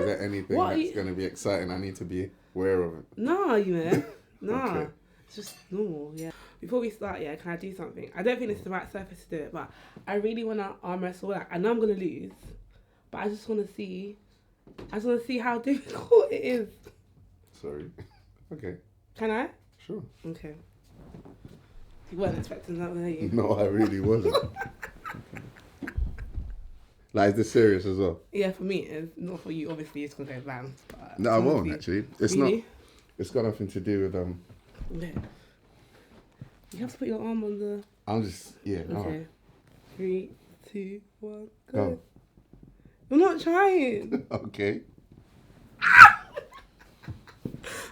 there anything that's going to be exciting? I need to be aware of it. No, you know. No. Okay. It's just normal, yeah. Before we start, yeah, can I do something? I don't think this is the right surface to do it, but I really want to arm wrestle. Like, I know I'm going to lose, but I just want to see how difficult it is. Sorry. Okay. Can I? Sure. Okay. You weren't expecting that, were you? No, I really wasn't. Like, is this serious as well? Yeah, for me it is. Not for you. Obviously, it's going to go bland. No, I won't, actually. It's really? not. It's got nothing to do with... Okay. You have to put your arm on the... I'm just... Yeah, okay. Right. 3, 2, 1, go. Go. You're not trying. Okay.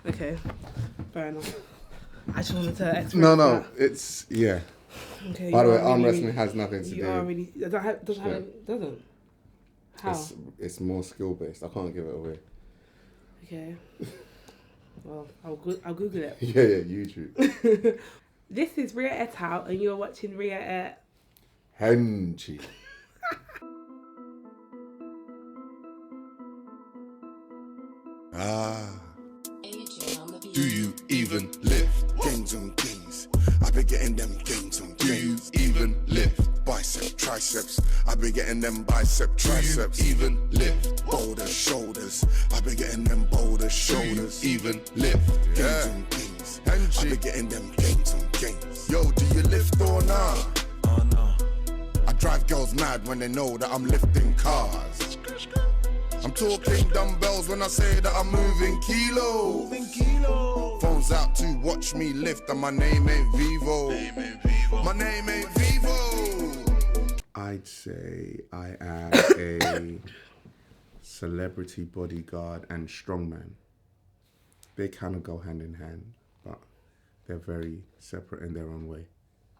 Okay. Fair enough. I just wanted to express No, that. it's... Yeah. Okay. By the way, arm wrestling has nothing to do... You are really... Doesn't? How? It's more skill-based. I can't give it away. Okay. Well, I'll Google it. Yeah, YouTube. This is RIA et al. And you're watching RIA et... Henchy. Do you even lift? Gains on gains. I been getting them gains on gains. Do you even lift? Bicep, triceps. I been getting them bicep, triceps. Do you even lift? Boulders, shoulders. I been getting them boulders, shoulders. Do you even lift? Gains on gains. I been getting them gains on gains. Yo, do you lift or not? Oh no. I drive girls mad when they know that I'm lifting cars. I'm talking dumbbells when I say that I'm moving kilos. Phones out to watch me lift and my name ain't Vivo. My name ain't Vivo. I'd say I am a celebrity bodyguard and strongman. They kind of go hand in hand, but they're very separate in their own way.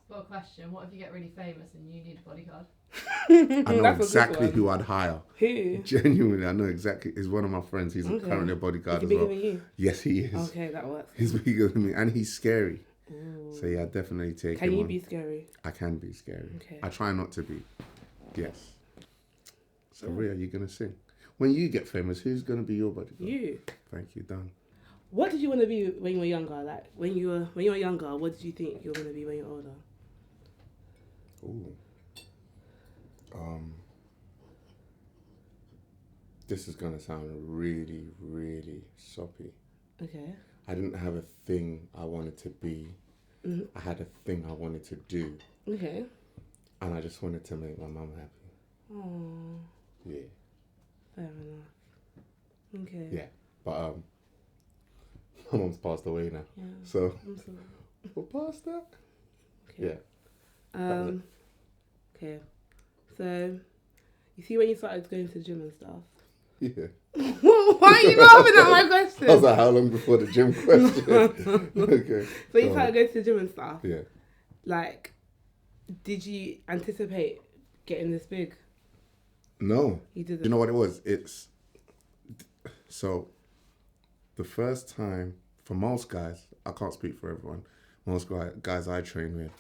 Got a question. What if you get really famous and you need a bodyguard? I know exactly who I'd hire. Who? Genuinely, I know exactly. He's one of my friends. He's currently a bodyguard as well. Is he bigger than you? Yes, he is. Okay, that works. He's bigger than me, and he's scary. Ooh. So yeah, I'd definitely take him Can you on. be scary? I can be scary. Okay. I try not to be. Yes. So Rhea, you're gonna sing. When you get famous, who's gonna be your bodyguard? You. Thank you, done. What did you want to be when you were younger? Like when you were younger, what did you think you were going to be when you're older? Ooh. This is gonna sound really, really soppy. Okay. I didn't have a thing I wanted to be. Mm-hmm. I had a thing I wanted to do. Okay. And I just wanted to make my mum happy. Oh. Yeah. Fair enough. Okay. Yeah. But my mum's passed away now. Yeah. So I'm sorry. we're past that. Okay. Yeah. Okay. So you see when you started going to the gym and stuff? Yeah. Why are you laughing at my question? I was like, how long before the gym question? Okay. So you started going to the gym and stuff? Yeah. Like, did you anticipate getting this big? No. You didn't? You know what it was? It's... So, the first time, for most guys, I can't speak for everyone, most guys I train with,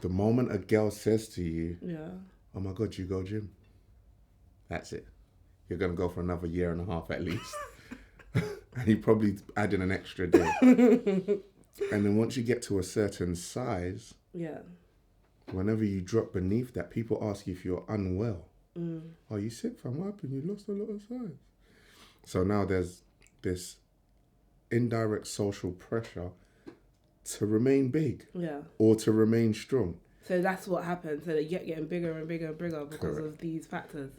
the moment a girl says to you, oh my God, you go gym. That's it. You're going to go for another year and a half at least. And you probably add in an extra day. And then once you get to a certain size, whenever you drop beneath that, people ask you if you're unwell. Are you sick, fam? What happened? You lost a lot of size. So now there's this indirect social pressure to remain big or to remain strong. So that's what happened. So they get getting bigger and bigger and bigger because of these factors.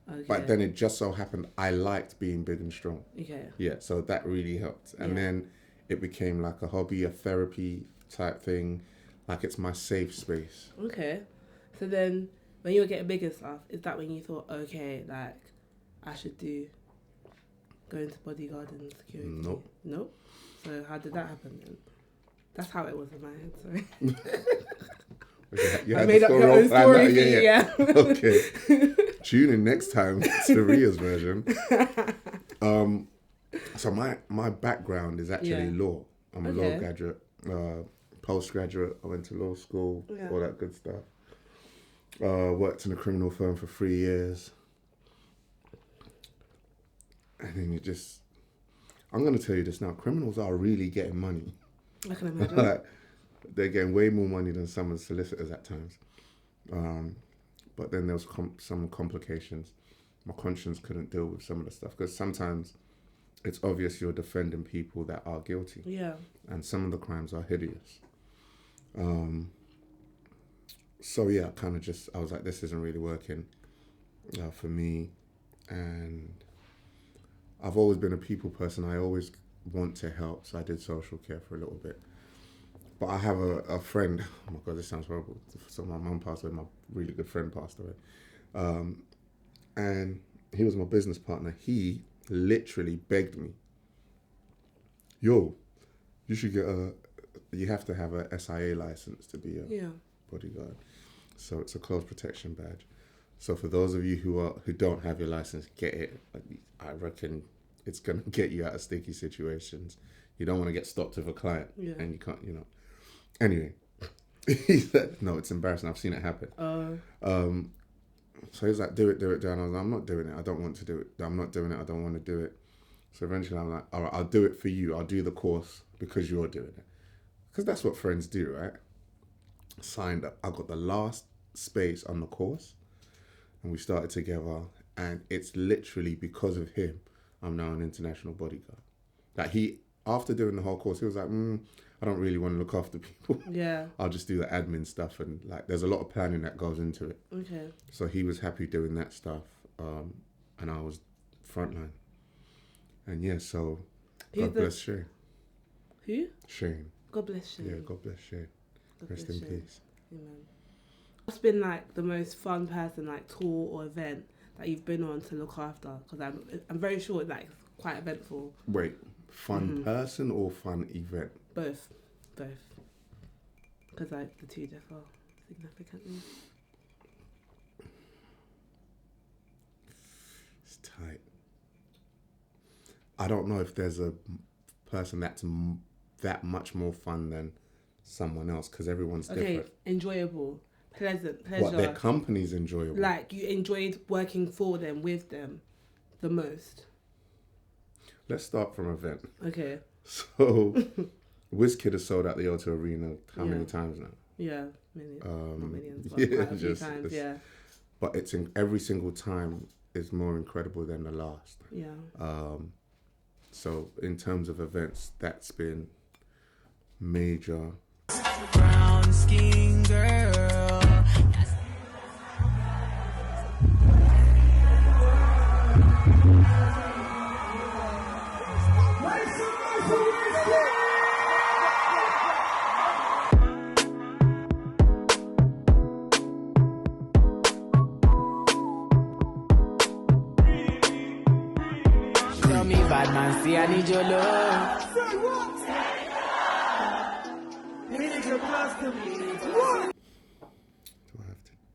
Okay. But then it just so happened I liked being big and strong. Okay. Yeah, so that really helped. And then it became like a hobby, a therapy type thing. Like it's my safe space. Okay. So then when you were getting big and stuff, is that when you thought, okay, like I should go into bodyguarding and security? Nope. Nope? So how did that happen then? That's how it was in my head, sorry. You I made up your own story. Yeah. Okay. Tune in next time to Ria's version. So my background is actually law. I'm a law graduate, postgraduate. I went to law school, all that good stuff. Worked in a criminal firm for 3 years. And then you just, I'm going to tell you this now, criminals are really getting money. I can imagine. Like, they're getting way more money than some of the solicitors at times. But then there was some complications. My conscience couldn't deal with some of the stuff because sometimes it's obvious you're defending people that are guilty. Yeah. And some of the crimes are hideous. So yeah, I was like, this isn't really working for me. And I've always been a people person. I always want to help. So I did social care for a little bit. But I have a friend, oh my God, this sounds horrible. So my mum passed away, my really good friend passed away. And he was my business partner. He literally begged me, yo, you should get you have to have a SIA license to be a bodyguard. So it's a close protection badge. So for those of you who don't have your license, get it. I reckon it's going to get you out of sticky situations. You don't want to get stopped with a client and you can't, Anyway, he said, no, it's embarrassing. I've seen it happen. So he's like, do it. And I was like, I'm not doing it. I don't want to do it. I'm not doing it. I don't want to do it. So eventually I'm like, all right, I'll do it for you. I'll do the course because you're doing it. Because that's what friends do, right? Signed up. I got the last space on the course and we started together. And it's literally because of him, I'm now an international bodyguard. Like after doing the whole course, he was like, I don't really want to look after people. Yeah. I'll just do the admin stuff. And there's a lot of planning that goes into it. Okay. So he was happy doing that stuff. And I was frontline. And yeah, so God bless Shane. Who? Shane. God bless Shane. Yeah, God bless Shane. Rest in peace. Amen. What's been the most fun person, tour or event that you've been on to look after? Because I'm very sure it's quite eventful. Wait, fun person or fun event? Both. Because the two differ significantly. It's tight. I don't know if there's a person that's that much more fun than someone else because everyone's different. Okay, enjoyable, pleasure. What, their company's enjoyable? You enjoyed working for them, with them, the most. Let's start from event. Okay. So, Wizkid has sold out the O2 Arena how many times now? Yeah, millions. Not millions, but yeah, quite a few times, yeah. But it's every single time is more incredible than the last. Yeah. So in terms of events, that's been major. Brown skin girl. Tell me, bad man, see I need your love.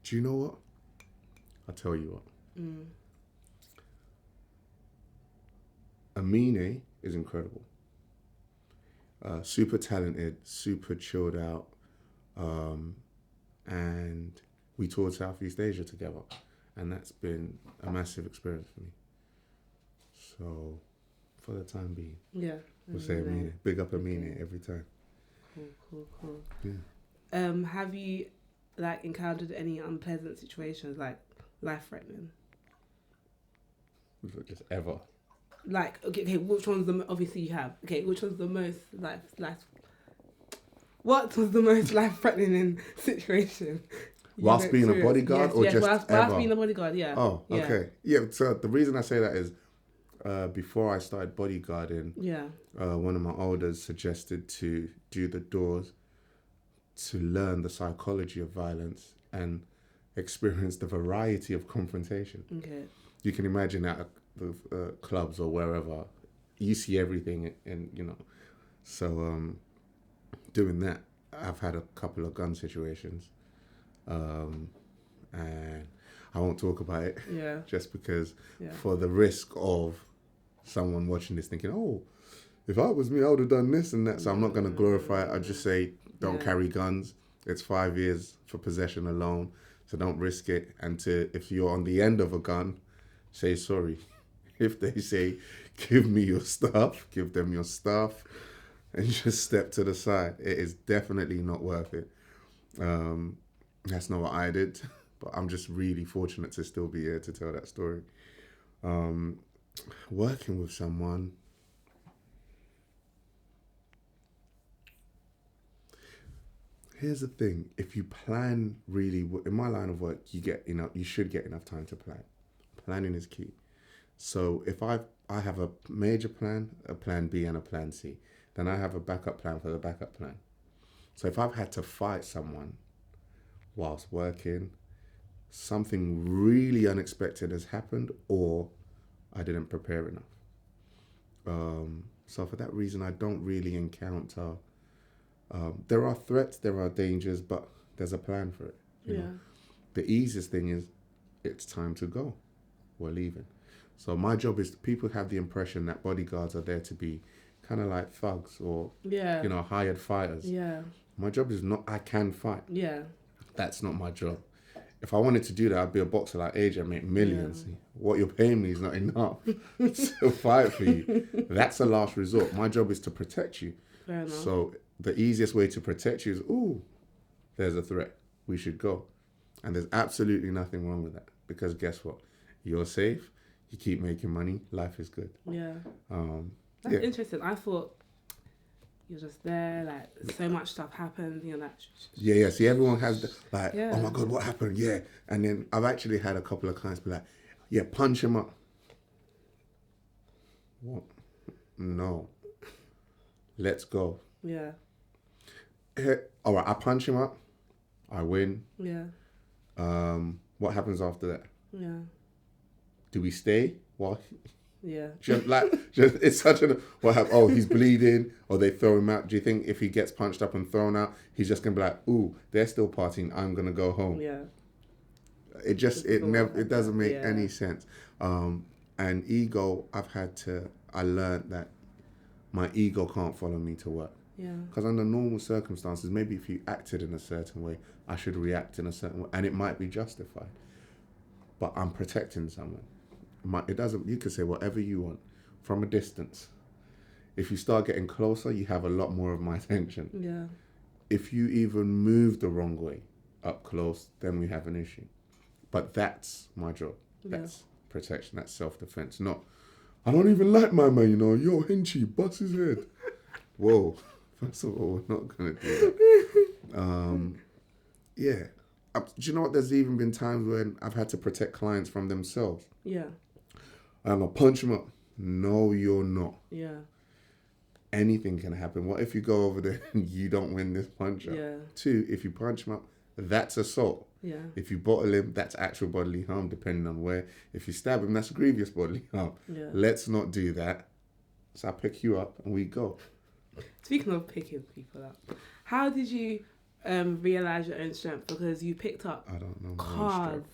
Do you know what? I'll tell you what. Amine is incredible. Super talented, super chilled out. And we toured Southeast Asia together. And that's been a massive experience for me. So, for the time being, we'll say Amine. Big up Amine every time. Cool. Yeah. Have you encountered any unpleasant situations, life-threatening? Just ever. Okay, which one's obviously you have. Okay, which one's the most what was the most life-threatening situation? Whilst being a bodyguard or just whilst being a bodyguard, yeah. Oh, okay. Yeah, so the reason I say that is before I started bodyguarding, one of my elders suggested to do the doors to learn the psychology of violence and experience the variety of confrontation. Okay. You can imagine at the clubs or wherever, you see everything, and so doing that, I've had a couple of gun situations, and I won't talk about it, just because for the risk of someone watching this thinking, oh, if I was me, I would have done this and that. So I'm not going to glorify it. I'll just say, don't carry guns. It's 5 years for possession alone. So don't risk it. And if you're on the end of a gun, say sorry. if they say, give me your stuff, give them your stuff, and just step to the side. It is definitely not worth it. That's not what I did, but I'm just really fortunate to still be here to tell that story. Working with someone. Here's the thing: if you plan really, in my line of work, you should get enough time to plan. Planning is key. So if I have a major plan, a plan B, and a plan C, then I have a backup plan for the backup plan. So if I've had to fight someone whilst working, something really unexpected has happened, or I didn't prepare enough. So for that reason, I don't really encounter. There are threats, there are dangers, but there's a plan for it. You know? The easiest thing is, it's time to go. We're leaving. So my job is, people have the impression that bodyguards are there to be kind of like thugs or, hired fighters. Yeah. My job is not, I can fight. Yeah. That's not my job. If I wanted to do that, I'd be a boxer like AJ and make millions. Yeah. What you're paying me is not enough to fight for you. That's a last resort. My job is to protect you. Fair enough. So the easiest way to protect you is, there's a threat. We should go. And there's absolutely nothing wrong with that. Because guess what? You're safe. You keep making money. Life is good. Yeah. That's interesting. I thought you're just there, like, so much stuff happens, like... Yeah. See, everyone has, oh my God, what happened? Yeah. And then I've actually had a couple of clients be like, yeah, punch him up. What? No. Let's go. Yeah. All right, I punch him up. I win. Yeah. What happens after that? Yeah. Do we stay? What? Yeah. It's such a... What happened? Oh, he's bleeding, or they throw him out. Do you think if he gets punched up and thrown out, he's just going to be like, ooh, they're still partying, I'm going to go home? Yeah. It doesn't make any sense. And ego, I learned that my ego can't follow me to work. Yeah. Because under normal circumstances, maybe if you acted in a certain way, I should react in a certain way, and it might be justified. But I'm protecting someone. You could say whatever you want from a distance. If you start getting closer, you have a lot more of my attention. Yeah. If you even move the wrong way up close, then we have an issue. But that's my job. That's protection. That's self-defense. Not, I don't even like my man, Yo, Henchy, bust his head. Whoa. First of all, we're not going to do that. Yeah. Do you know what? There's even been times when I've had to protect clients from themselves. Yeah. I'm going to punch them up. No, you're not. Yeah. Anything can happen. What if you go over there and you don't win this punch up? Yeah. 2, if you punch them up, that's assault. Yeah. If you bottle him, that's actual bodily harm, depending on where. If you stab him, that's grievous bodily harm. Yeah. Let's not do that. So I pick you up and we go. Speaking of picking people up, how did you realise your own strength? Because you picked up I don't know my own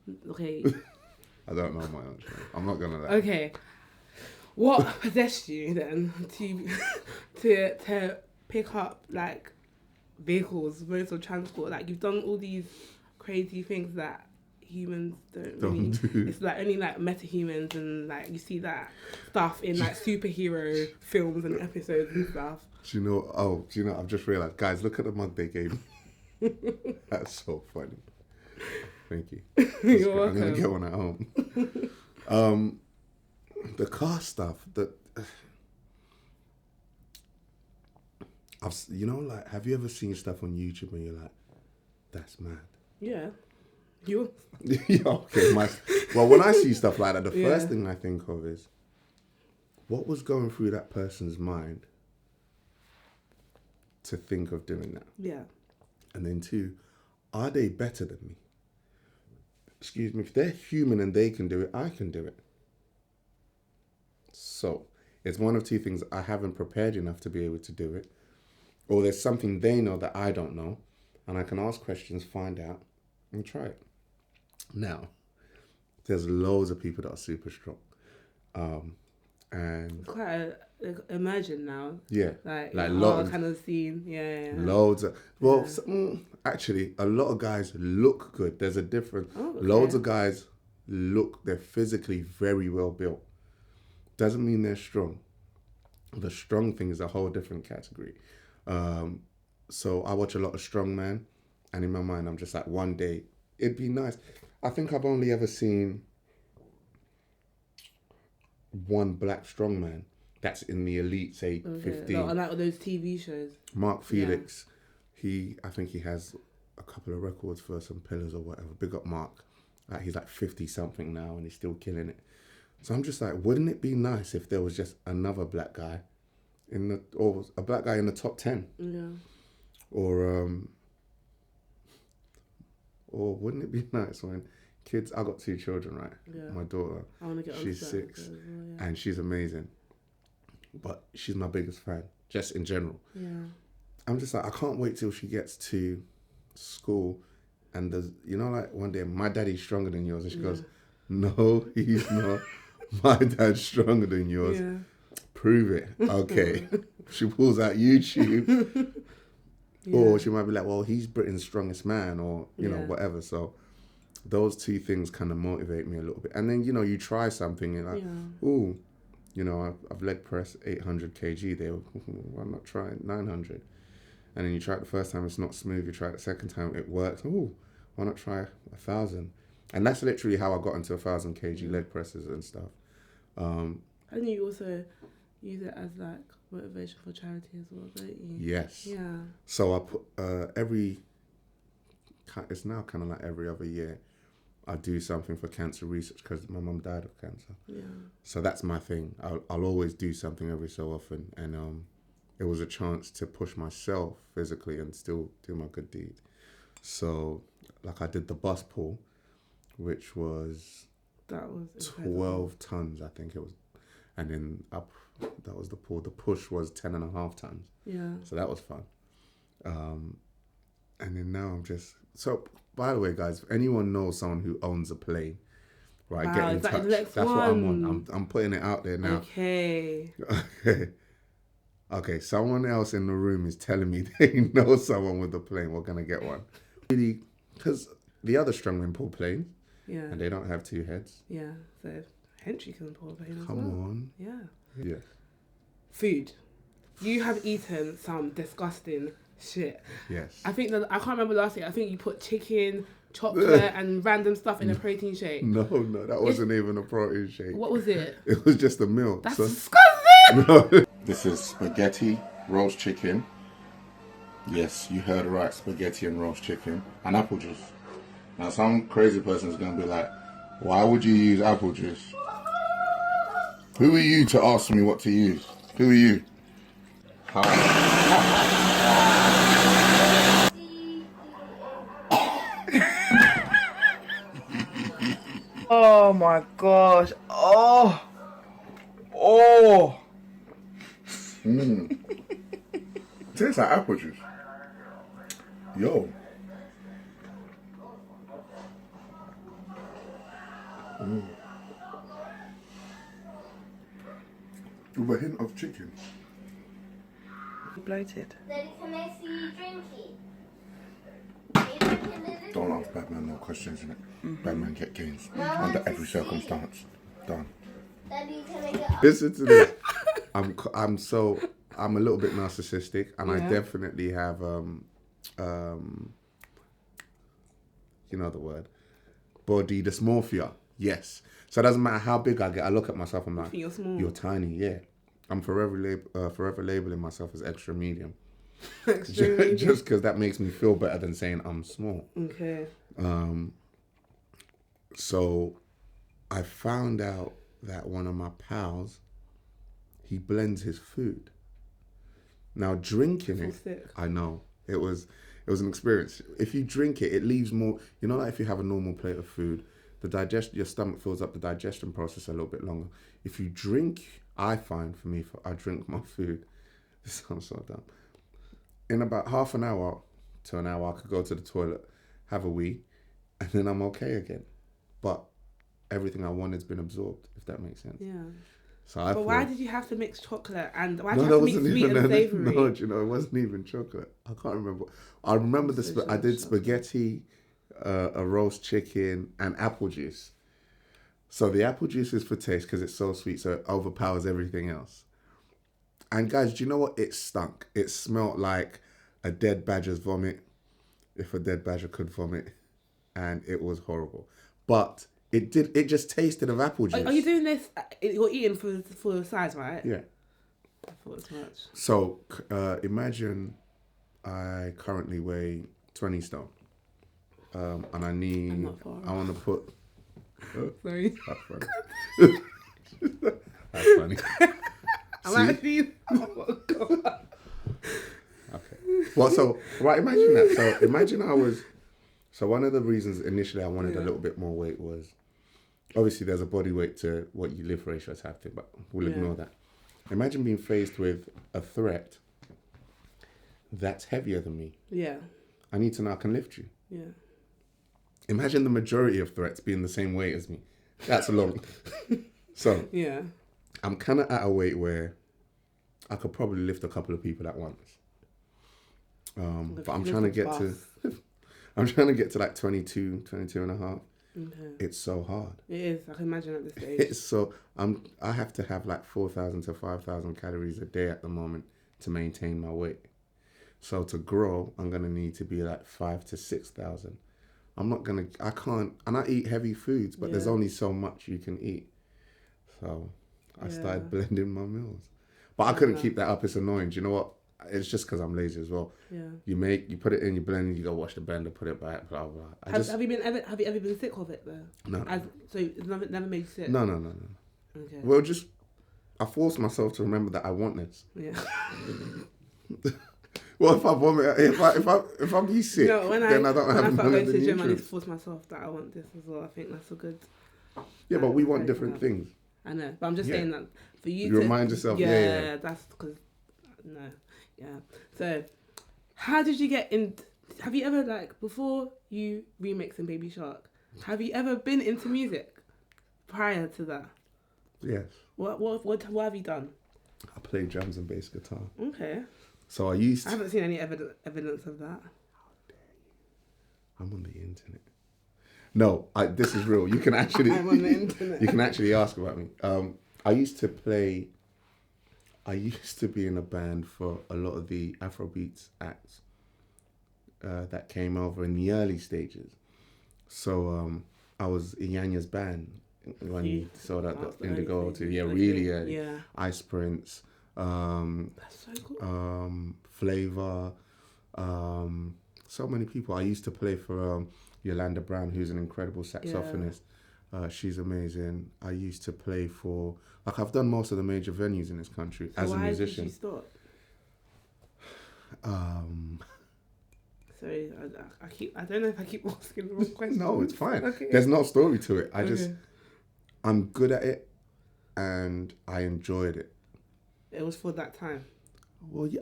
strength. Okay. I don't know my own strength. I'm not gonna lie. Okay. What possessed you then to pick up like vehicles, modes of transport? Like, you've done all these crazy things that humans don't do. It's like only like metahumans, and like you see that stuff in like superhero films and episodes and stuff. Do you know, I've just realised, guys, look at the mug they gave me. That's so funny. Thank you. You're welcome. I'm going to get one at home. The car stuff, have you ever seen stuff on YouTube and you're like, that's mad? Yeah. You? Yeah, okay. Well, when I see stuff like that, the first thing I think of is, what was going through that person's mind to think of doing that? Yeah. And then 2, are they better than me? Excuse me, if they're human and they can do it, I can do it. So, it's one of 2 things. I haven't prepared enough to be able to do it, or there's something they know that I don't know, and I can ask questions, find out, and try it. Now, there's loads of people that are super strong. And quite emerging now. Yeah. Like loads kind of scene. Yeah. Loads of, actually, a lot of guys look good. There's a difference. Oh, okay. Loads of guys they're physically very well built. doesn't mean they're strong. The strong thing is a whole different category. So I watch a lot of strongman, and in my mind, I'm just like, one day it'd be nice. I think I've only ever seen one black strongman that's in the elite, say 15. No, like those TV shows. Mark Felix, I think he has a couple of records for some pillars or whatever. Big up Mark. Like, he's like 50 something now, and he's still killing it. So I'm just like, wouldn't it be nice if there was just another black guy or a black guy in the top 10? Yeah. Or wouldn't it be nice when kids? I got 2 children, right? Yeah. My daughter, I want to get she's 6, and she's amazing. But she's my biggest fan, just in general. Yeah. I'm just like, I can't wait till she gets to school, and there's, like one day, my daddy's stronger than yours, and she goes, no, he's not. My dad's stronger than yours. Yeah. Prove it. Okay. She pulls out YouTube. Or she might be like, well, he's Britain's strongest man, or, you know, whatever. So those 2 things kind of motivate me a little bit. And then, you try something, and like, ooh, I've leg pressed 800 kg there. Why not try 900? And then you try it the first time, it's not smooth. You try it the second time, it works. Ooh, why not try 1,000? And that's literally how I got into 1,000 kg leg presses and stuff. And you also use it as like motivation for charity as well, don't you? Yes. Yeah. So I put it's now kind of like every other year, I do something for cancer research because my mum died of cancer. Yeah. So that's my thing. I'll always do something every so often, and it was a chance to push myself physically and still do my good deed. So, like, I did the bus pull, which was 12 tons, I think it was, and then that was the pull. The push was 10.5 tons. Yeah. So that was fun. And then now I'm just by the way, guys, if anyone knows someone who owns a plane, right, get in touch. That's what I'm on. I'm putting it out there now. Okay. Okay, someone else in the room is telling me they know someone with a plane. We're going to get one. Really, because the other strongmen pull planes. Yeah. And they don't have 2 heads. Yeah. So Henchy can pull a plane as well. Come on. Yeah. Yes. Food. You have eaten some disgusting shit. Yes. I think I can't remember last year. I think you put chicken, chocolate, and random stuff in a protein shake. No, that wasn't even a protein shake. What was it? It was just a meal. That's disgusting! No. This is spaghetti, roast chicken. Yes, you heard right, spaghetti and roast chicken, and apple juice. Now, some crazy person is going to be like, why would you use apple juice? Who are you to ask me what to use? Who are you? Oh my gosh. Oh. Tastes like apple juice. Yo. With a hint of chicken. Bloated. Daddy, can I see you drink it? Don't ask Batman no questions, innit? Batman get gains under every circumstance. Done. Daddy, can I get up? Listen to this. I'm a little bit narcissistic, and I definitely have you know the word, body dysmorphia. Yes. So it doesn't matter how big I get. I look at myself. I'm like, you're small. You're tiny. Yeah. I'm forever labeling myself as extra medium. Just because that makes me feel better than saying I'm small. Okay. So I found out that one of my pals, he blends his food. Now drinking it, sick. I know it was an experience. If you drink it, it leaves more. You know, like if you have a normal plate of food, your stomach fills up, the digestion process a little bit longer. If you drink, I find I drink my food. This sounds so dumb. In about half an hour to an hour, I could go to the toilet, have a wee, and then I'm okay again. But everything I wanted's been absorbed, if that makes sense. Yeah. So but why did you have to mix chocolate and why did you that have to mix sweet and savoury? No, you know, it wasn't even chocolate. I can't remember. I remember I did spaghetti, a roast chicken, and apple juice. So the apple juice is for taste because it's so sweet, so it overpowers everything else. And guys, do you know what? It stunk. It smelled like a dead badger's vomit, if a dead badger could vomit, and it was horrible. But it just tasted of apple juice. Are you doing this? You're eating for size, right? Yeah. I thought as much. So imagine I currently weigh 20 stone, and I want to put. Sorry. That's funny. That's funny. I'm actually. Oh, God. Okay. Well, so right, imagine that. So imagine I was. So one of the reasons initially I wanted a little bit more weight was, obviously there's a body weight to what you live ratio type thing, but we'll ignore that. Imagine being faced with a threat that's heavier than me. Yeah. I need to know I can lift you. Yeah. Imagine the majority of threats being the same weight as me. That's long. So Yeah. I'm kind of at a weight where I could probably lift a couple of people at once. But I'm trying to get to like 22 and a half. Okay. It's so hard. It is. I can imagine at this stage. It's so I have to have like 4,000 to 5,000 calories a day at the moment to maintain my weight. So to grow, I'm gonna need to be like 5,000 to 6,000. I can't, and I eat heavy foods, but there's only so much you can eat. So I started blending my meals. But I couldn't keep that up. It's annoying. Do you know what? It's just because I'm lazy as well. Yeah. You put it in, you blend it, you go wash the blender, put it back, blah, blah. Have you ever been sick of it though? No. So it's never made you sick? No. Okay. Well, I forced myself to remember that I want this. Yeah. Well, if I vomit, if I'm be sick, then I don't have none of the nutrients. When I start going to the gym, I need to force myself that I want this as well. I think that's a good. Yeah, but we want different things. I know, but I'm just saying that for you to remind yourself. Yeah. That's because So, how did you get in? Have you ever before you remixing Baby Shark? Have you ever been into music prior to that? Yes. What have you done? I play drums and bass guitar. Okay. So I haven't seen any evidence of that. How dare you? I'm on the internet. No, this is real. You can actually I'm on the internet. You can actually ask about me. I used to be in a band for a lot of the Afrobeats acts that came over in the early stages. So I was in Yanya's band when you saw that Indigo to really early. Yeah. Ice Prince. That's so cool. Flavor. So many people. I used to play for Yolanda Brown, who's an incredible saxophonist. She's amazing. I used to play for, I've done most of the major venues in this country as a musician. Why did you stop? Sorry, I don't know if I keep asking the wrong question. No, it's fine. Okay. There's no story to it. I'm good at it, and I enjoyed it. It was for that time. Well, yeah,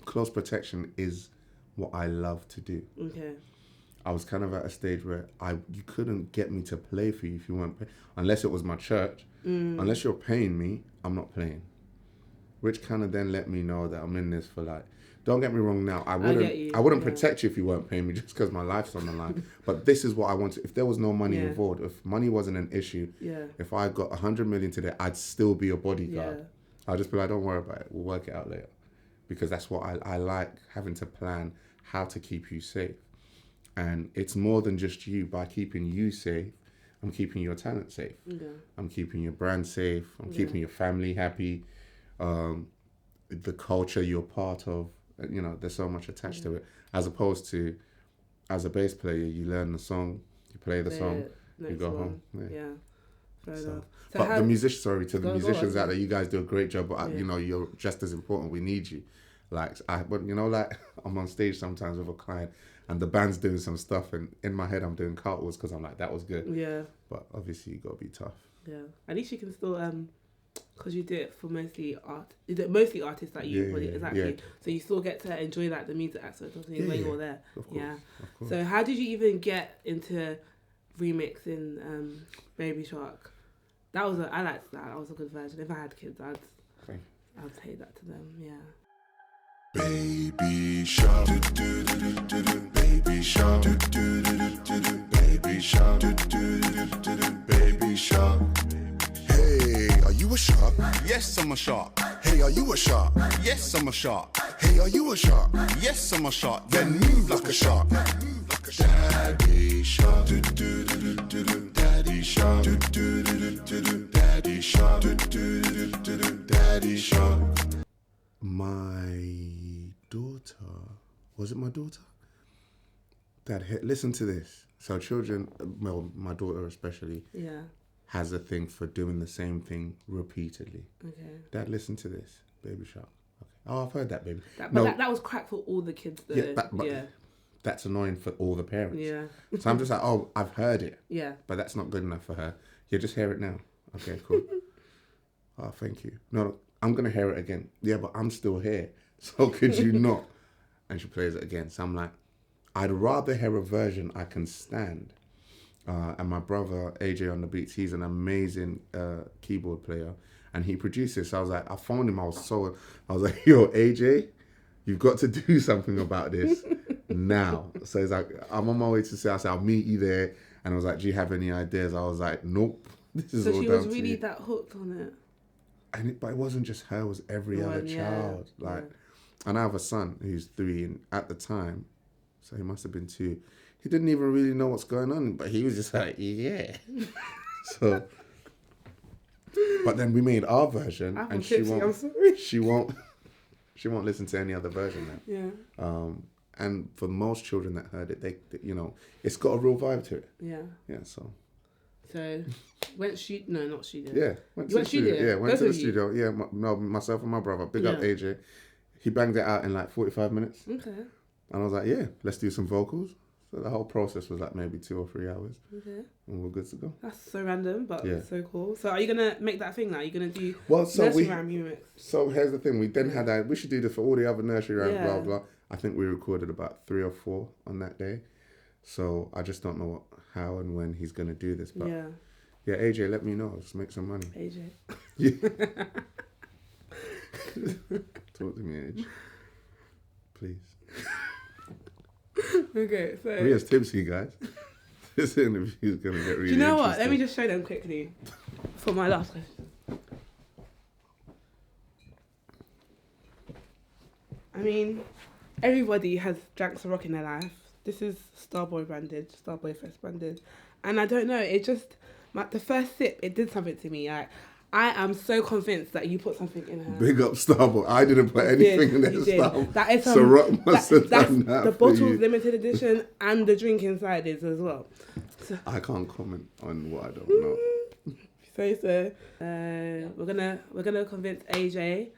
close protection is what I love to do. Okay. I was kind of at a stage where you couldn't get me to play for you if you weren't paying, unless it was my church. Unless you're paying me, I'm not playing. Which kind of then let me know that I'm in this for don't get me wrong now, I wouldn't protect you if you weren't paying me just because my life's on the line. But this is what I wanted. If there was no money involved, if money wasn't an issue, if I got 100 million today, I'd still be a bodyguard. I'll just be like, don't worry about it. We'll work it out later. Because that's what I like, having to plan how to keep you safe. And it's more than just you. By keeping you safe, I'm keeping your talent safe. Yeah. I'm keeping your brand safe. I'm keeping your family happy. The culture you're part of, there's so much attached to it. As opposed to, as a bass player, you learn the song, you play the song, you go home. Yeah. Fair enough. So but the musicians out there, you guys do a great job. But you're just as important. We need you. I'm on stage sometimes with a client, and the band's doing some stuff, and in my head I'm doing cartwheels because I'm like, that was good. Yeah. But obviously you gotta be tough. Yeah. At least you can still because you do it for mostly art. Is it mostly artists that you exactly? Yeah. So you still get to enjoy the music aspect of things when you're there. Of course. Of course. So how did you even get into remixing Baby Shark? I liked that. That was a good version. If I had kids, I'd play that to them. Yeah. Baby shark, do do do do do do. Baby shark, do do do do do do. Baby shark, do do do do do, baby shark. Hey, are you a shark? Yes, I'm a shark. Hey, are you a shark? Yes, I'm a shark. Hey, are you a shark? Yes, I'm a shark. Then move like a shark. Daddy shark, do do do do do. Daddy shark, do do do do do. Daddy shark, do do do do do. Daddy shark. My daughter, was it my daughter? Dad, listen to this. So children, well, my daughter especially, Yeah. has a thing for doing the same thing repeatedly. Okay. Dad, listen to this. Baby shark. Okay. Oh, I've heard that, baby. But No, that was crack for all the kids though. Yeah, but Yeah. that's annoying for all the parents. Yeah. So I'm just like, oh, I've heard it. Yeah. But that's not good enough for her. Yeah, just hear it now. Okay, cool. Oh, thank you. No, I'm going to hear it again. Yeah, but I'm still here. So could you not? And she plays it again. So I'm like, I'd rather hear a version I can stand. And my brother, AJ on the beats, he's an amazing keyboard player. And he produced this. So I was like, I phoned him. I was like, yo, AJ, you've got to do something about this now. So he's like, I'm on my way to say, I said, I'll meet you there. And I was like, do you have any ideas? I was like, nope. This is So all she down was to really you. that hooked on it. But it wasn't just her, it was every other child. And I have a son who's 3, and at the time, so he must have been 2, he didn't even really know what's going on, but he was just like, yeah. So, but then we made our version, and she won't listen to any other version now. Yeah. And for most children that heard it, they it's got a real vibe to it. Yeah. Yeah, so. So, not studio. Yeah, went to the studio. Yeah, went to the studio. Yeah, myself and my brother. Big up AJ. He banged it out in like 45 minutes. Okay. And I was like, yeah, let's do some vocals. So the whole process was like maybe 2 or 3 hours. Okay. And we're good to go. That's so random, but so cool. So are you going to make that thing now? You're going to do nursery rhyme remix? So here's the thing. We then had that. We should do this for all the other nursery rhymes, blah, blah. I think we recorded about 3 or 4 on that day. So I just don't know how and when he's going to do this. But yeah, AJ, let me know. Just make some money. AJ. Yeah. Talk to me, AJ. Please. Okay, so Ria's tipsy, guys. This interview is going to get really do you know what? interesting. Let me just show them quickly for my last question. I mean, everybody has drank some rock in their life. This is Starboy branded, Starboy Fest branded. And I don't know, it just, the first sip, it did something to me. Like, I am so convinced that you put something in her. Big up Starboy. I didn't put anything in there. Starboy. That is so Rock must have done that the for bottle's you. limited edition and the drink inside is as well. So, I can't comment on what I don't know. We're gonna convince AJ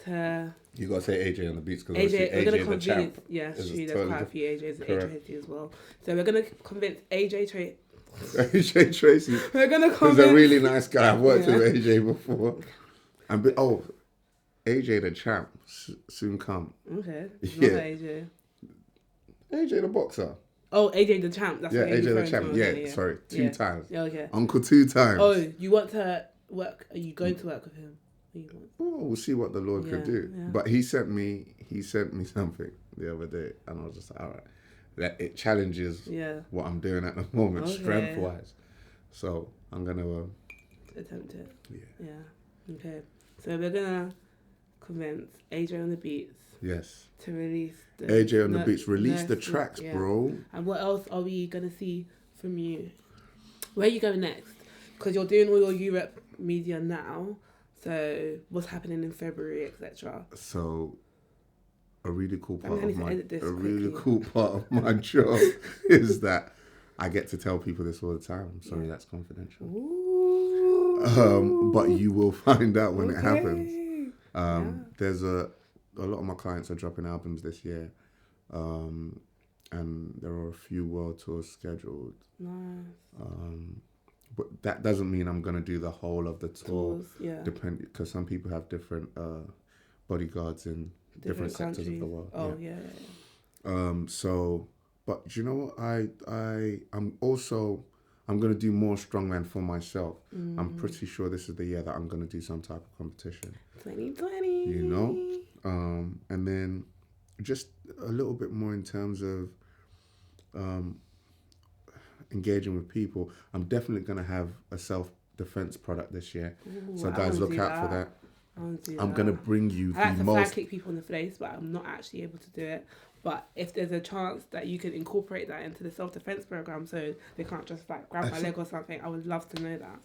to. You gotta say AJ on the beats because AJ, we're gonna the convince. champ. Yes, Is there's totally quite a few AJs and correct. AJ as well. So we're gonna convince AJ AJ Tracy. We're gonna He's convince. a really nice guy. I've worked with AJ before. And AJ the champ soon come. Okay. Yeah. Not AJ. AJ the boxer. Oh, AJ the champ. That's Yeah, what you're AJ the referring champ. to. Yeah, Okay, sorry, 2 times. Yeah, okay. Uncle 2 times. Oh, you want to work? Are you going to work with him? Oh, we'll see what the Lord could do. Yeah. But he sent me something the other day, and I was just like, all right, that it challenges what I'm doing at the moment, strength wise. So I'm gonna attempt it. Yeah. Okay. So we're gonna convince AJ on the beats. Yes. To release the AJ on the beats. Release the tracks, bro. And what else are we gonna see from you? Where are you going next? Because you're doing all your Europe media now. So what's happening in February, etc. So a really cool part of my job is that I get to tell people this all the time. I'm sorry, that's confidential. But you will find out when it happens. There's a lot of my clients are dropping albums this year, and there are a few world tours scheduled. Nice. But that doesn't mean I'm gonna do the whole of the tour. Because some people have different bodyguards in different sectors of the world. Oh yeah. So, but do you know what? I'm gonna do more strongman for myself. I'm pretty sure this is the year that I'm gonna do some type of competition. 2020. You know, and then just a little bit more in terms of engaging with people. I'm definitely going to have a self-defense product this year. Ooh, So I guys, wanna look do out for that. that. I wanna do I'm that. going to bring you I like the to flag most... kick people in the face, but I'm not actually able to do it. But if there's a chance that you can incorporate that into the self-defense program so they can't just like grab my leg or something, I would love to know that.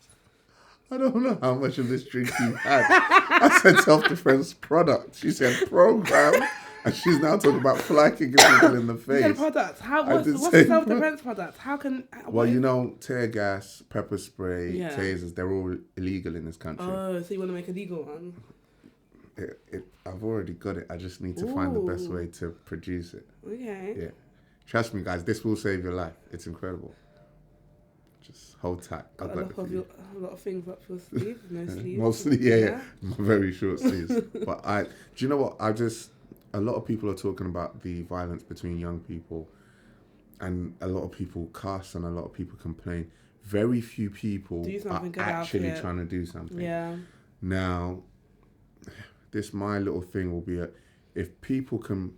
I don't know how much of this drink you've had. I said self-defense product. She said program. And she's now talking about fly kicking people in the You said face. products. I What's did a say self-defense product? How can... Well, you know, tear gas, pepper spray, Yeah. tasers, they're all illegal in this country. Oh, so you want to make a legal one? I've already got it. I just need to find the best Ooh. way to produce it. Okay. Yeah. Trust me, guys, this will save your life. It's incredible. Just hold tight. Got I've got it for you. a lot of things up your sleeve. No sleeves. Mostly, yeah. Very short sleeves. But do you know what? A lot of people are talking about the violence between young people, and a lot of people cuss and a lot of people complain. Very few people Do are something good out actually here. trying to do something. Yeah. Now, my little thing will be if people can,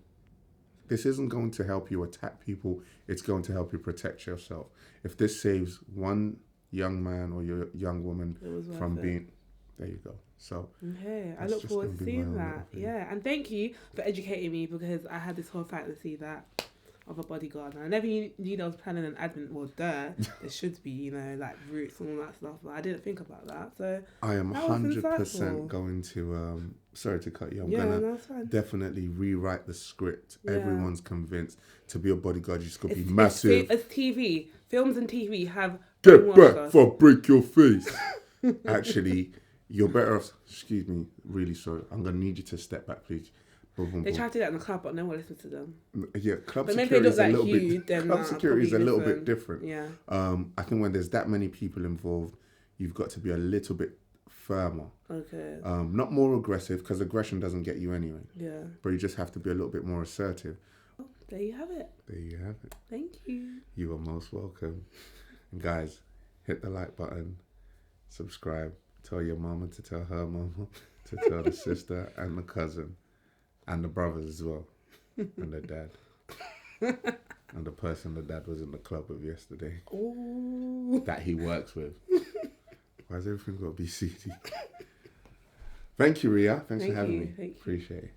this isn't going to help you attack people, it's going to help you protect yourself. If this saves one young man or your young woman from being, there you go. So, okay, I that's look just forward gonna to be seeing my that. little thing. Yeah, and thank you for educating me because I had this whole fantasy that of a bodyguard. And I never knew there was planning and admin. Well, there should be, you know, like roots and all that stuff. But I didn't think about that. So I am that was 100% insightful. going to, sorry to cut you, I'm Yeah, going no, it's fine. to definitely rewrite the script. Yeah. Everyone's convinced to be a bodyguard, you just got to be massive. It's TV. Films and TV have Get brainwashed back us. before I break your face. Actually, you're better off. Excuse me, really sorry. I'm going to need you to step back, please. Boom, boom, They boom. try to do that in the club, but no one listens to them. Yeah, club But maybe they security look is a like little you, bit. then Club I'll security is a probably little bit listen. different. Yeah. I think when there's that many people involved, you've got to be a little bit firmer. Okay. Not more aggressive, because aggression doesn't get you anywhere. Yeah. But you just have to be a little bit more assertive. Oh, there you have it. There you have it. Thank you. You are most welcome. And guys, hit the like button, subscribe, tell your mama to tell her mama, to tell the sister and the cousin, and the brothers as well, and the dad. And the person the dad was in the club with yesterday. Ooh. That he works with. Why has everything got to be seedy? Thank you, Ria. Thanks for having me. Thank you. Appreciate it.